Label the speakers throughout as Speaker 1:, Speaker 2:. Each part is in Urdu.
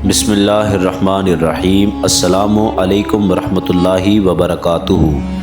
Speaker 1: بسم اللہ الرحمن الرحیم۔ السلام علیکم ورحمۃ اللہ وبرکاتہ۔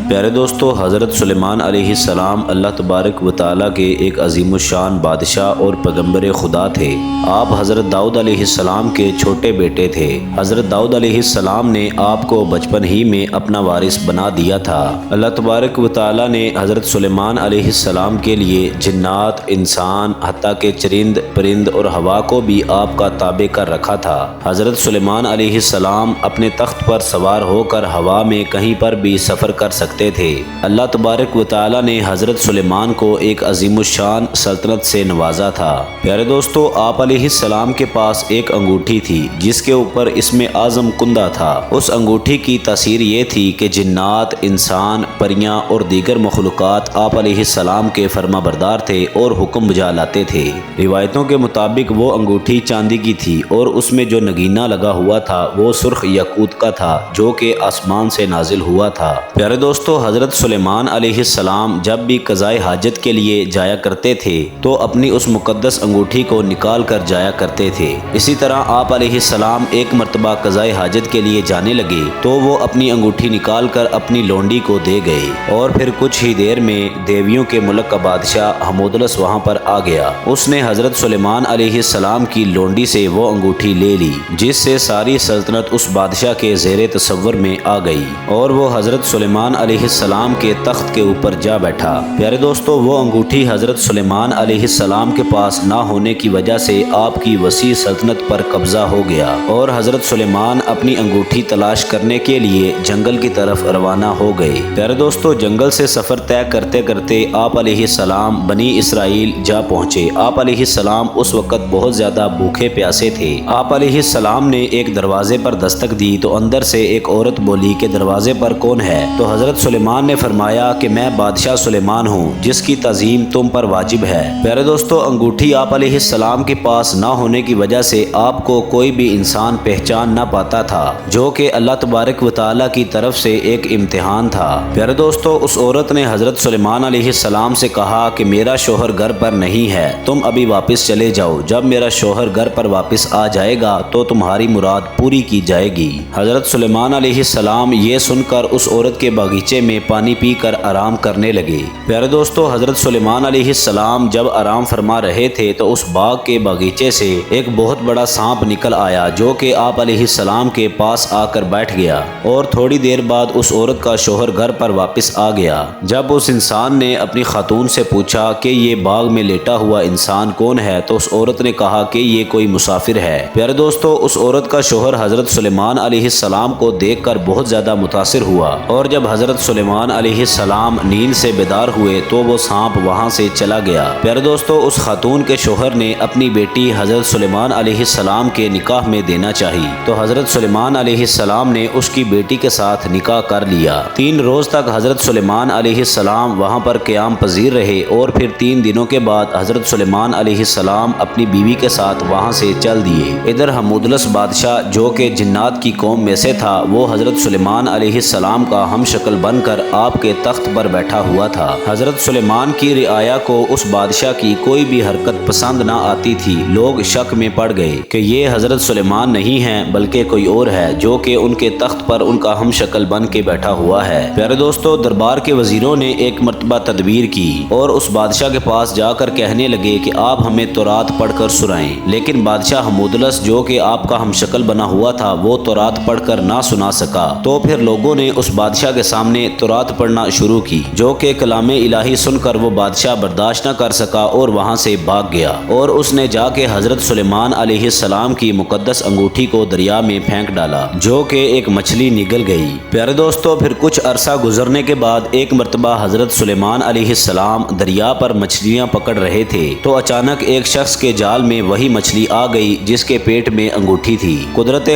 Speaker 1: پیارے دوستو، حضرت سلیمان علیہ السلام اللہ تبارک و تعالیٰ کے ایک عظیم الشان بادشاہ اور پیغمبر خدا تھے۔ آپ حضرت داؤد علیہ السلام کے چھوٹے بیٹے تھے۔ حضرت داؤد علیہ السلام نے آپ کو بچپن ہی میں اپنا وارث بنا دیا تھا۔ اللہ تبارک و تعالیٰ نے حضرت سلیمان علیہ السلام کے لیے جنات، انسان، حتیٰ کہ چرند، پرند اور ہوا کو بھی آپ کا تابع کر رکھا تھا۔ حضرت سلیمان علیہ السلام اپنے تخت پر سوار ہو کر ہوا میں کہیں پر بھی سفر کر سکتے تھے۔ اللہ تبارک و تعالیٰ نے حضرت سلیمان کو ایک عظیم الشان سلطنت سے نوازا تھا۔ پیارے دوستو، آپ علیہ السلام کے پاس ایک انگوٹھی تھی جس کے اوپر اسم اعظم کندہ تھا۔ اس انگوٹھی کی تاثیر یہ تھی کہ جنات، انسان، پریاں اور دیگر مخلوقات آپ علیہ السلام کے فرما بردار تھے اور حکم بجا لاتے تھے۔ روایتوں کے مطابق وہ انگوٹھی چاندی کی تھی اور اس میں جو نگینہ لگا ہوا تھا وہ سرخ یاقوت کا تھا جو کہ آسمان سے نازل ہوا تھا۔ پیارے دوستو، حضرت سلیمان علیہ السلام جب بھی قضائے حاجت کے لیے جایا کرتے تھے تو اپنی اس مقدس انگوٹھی کو نکال کر جایا کرتے تھے۔ اسی طرح آپ علیہ السلام ایک مرتبہ قضائے حاجت کے لیے جانے لگے تو وہ اپنی انگوٹھی نکال کر اپنی لونڈی کو دے گئے اور پھر کچھ ہی دیر میں دیویوں کے ملک کا بادشاہ حمودلس وہاں پر آ گیا۔ اس نے حضرت سلیمان علیہ السلام کی لونڈی سے وہ انگوٹھی لے لی جس سے ساری سلطنت اس بادشاہ کے زیر تصور میں آ گئی اور وہ حضرت سلیمان علیہ السلام کے تخت کے اوپر جا بیٹھا۔ پیارے دوستو، وہ انگوٹھی حضرت سلیمان علیہ السلام کے پاس نہ ہونے کی وجہ سے آپ کی وسیع سلطنت پر قبضہ ہو گیا اور حضرت سلیمان اپنی انگوٹھی تلاش کرنے کے لیے جنگل کی طرف روانہ ہو گئے۔ پیارے دوستو، جنگل سے سفر طے کرتے کرتے آپ علیہ السلام بنی اسرائیل جا پہنچے۔ آپ علیہ السلام اس وقت بہت زیادہ بھوکے پیاسے تھے۔ آپ علیہ السلام نے ایک دروازے پر دستک دی تو اندر سے ایک عورت بولی کہ دروازے پر کون ہے؟ تو حضرت سلیمان نے فرمایا کہ میں بادشاہ سلیمان ہوں جس کی تعظیم تم پر واجب ہے۔ پیارے دوستو، انگوٹھی آپ علیہ السلام کے پاس نہ ہونے کی وجہ سے آپ کو کوئی بھی انسان پہچان نہ پاتا تھا جو کہ اللہ تبارک و تعالیٰ کی طرف سے ایک امتحان تھا۔ پیارے دوستو، اس عورت نے حضرت سلیمان علیہ السلام سے کہا کہ میرا شوہر گھر پر نہیں ہے، تم ابھی واپس چلے جاؤ، جب میرا شوہر گھر پر واپس آ جائے گا تو تمہاری مراد پوری کی جائے گی۔ حضرت سلیمان علیہ السلام یہ سن کر اس عورت کے باغیچے میں پانی پی کر آرام کرنے لگے۔ پیارے دوستو، حضرت سلیمان علیہ السلام جب آرام فرما رہے تھے تو اس باغ کے باغیچے سے ایک بہت بڑا سانپ نکل آیا جو کہ آپ علیہ السلام کے پاس آ کر بیٹھ گیا اور تھوڑی دیر بعد اس عورت کا شوہر گھر پر واپس آ گیا۔ جب اس انسان نے اپنی خاتون سے پوچھا کہ یہ باغ میں لیٹا ہوا انسان کون ہے تو اس عورت نے کہا کہ یہ کوئی مسافر ہے۔ پیارے دوستو، اس عورت کا شوہر حضرت سلیمان علیہ السلام کو دیکھ کر بہت زیادہ متاثر ہوا اور جب حضرت سلیمان علیہ السلام نیند سے بیدار ہوئے تو وہ سانپ وہاں سے چلا گیا۔ پیارے دوستو، اس خاتون کے شوہر نے اپنی بیٹی حضرت سلیمان علیہ السلام کے نکاح میں دینا چاہی تو حضرت سلیمان علیہ السلام نے اس کی بیٹی کے ساتھ نکاح کر لیا۔ 3 روز تک حضرت سلیمان علیہ السلام وہاں پر قیام پذیر رہے اور پھر 3 دنوں کے بعد حضرت سلیمان علیہ السلام اپنی بیوی کے ساتھ وہاں سے چل دیے۔ ادھر حمودلس بادشاہ جو کہ جنات کی قوم میں سے تھا وہ حضرت سلیمان علیہ السلام کا ہم شکل بن کر آپ کے تخت پر بیٹھا ہوا تھا۔ حضرت سلیمان کی رعایا کو اس بادشاہ کی کوئی بھی حرکت پسند نہ آتی تھی۔ لوگ شک میں پڑ گئے کہ یہ حضرت سلیمان نہیں ہیں بلکہ کوئی اور ہے جو کہ ان کے تخت پر ان کا ہم شکل بن کے بیٹھا ہوا ہے۔ پیارے دوستو، دربار کے وزیروں نے ایک مرتبہ تدبیر کی اور اس بادشاہ کے پاس جا کر کہنے لگے کہ آپ ہمیں تورات پڑھ کر سنائیں، لیکن بادشاہ حمودلس جو کہ آپ کا ہم شکل بنا ہوا تھا وہ تورات پڑھ کر نہ سنا سکا۔ تو پھر لوگوں نے اس بادشاہ کے سامنے تورات پڑھنا شروع کی جو کہ کلام الہی سن کر وہ بادشاہ برداشت نہ کر سکا اور وہاں سے بھاگ گیا اور اس نے جا کے حضرت سلیمان علیہ السلام کی مقدس انگوٹھی کو دریا میں پھینک ڈالا جو کہ ایک مچھلی نگل گئی۔ پیارے دوستو، پھر کچھ عرصہ گزرنے کے بعد ایک مرتبہ حضرت سلیمان علیہ السلام دریا پر مچھلیاں پکڑ رہے تھے تو اچانک ایک شخص کے جال میں وہی مچھلی آ گئی جس کے پیٹ میں انگوٹھی تھی۔ قدرت